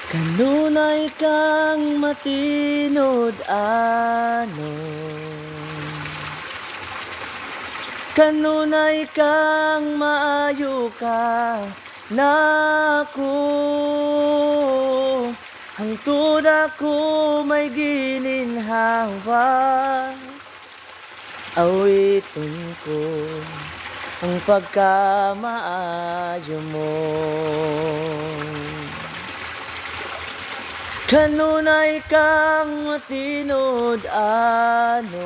Kanunay kang matinod anon, kanunay kang maayo ka nako. Hangtod ako may gininhawa, awiton ko ang pagkamaayo mo. Kanunay kang matinod anon,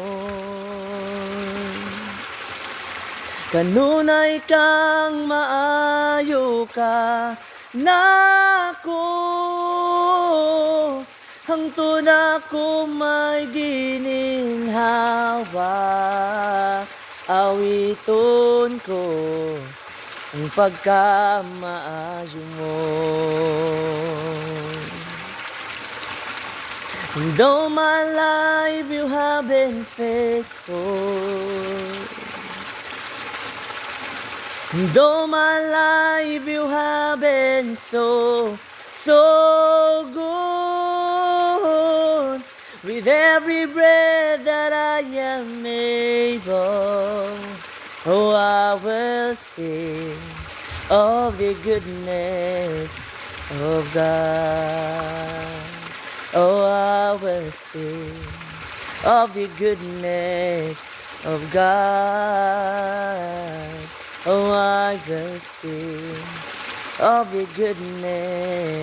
kanunay kang maayo ka nako. Hangtod ako may gininhawa, awiton ko ang pagkamaayo mo. And all my life you have been faithful, and all my life you have been so good. With every breath that I am able, oh, I will sing of the goodness of God. Oh, I will sing of the goodness of God. Oh, I will sing of the goodness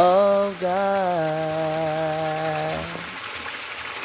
of God.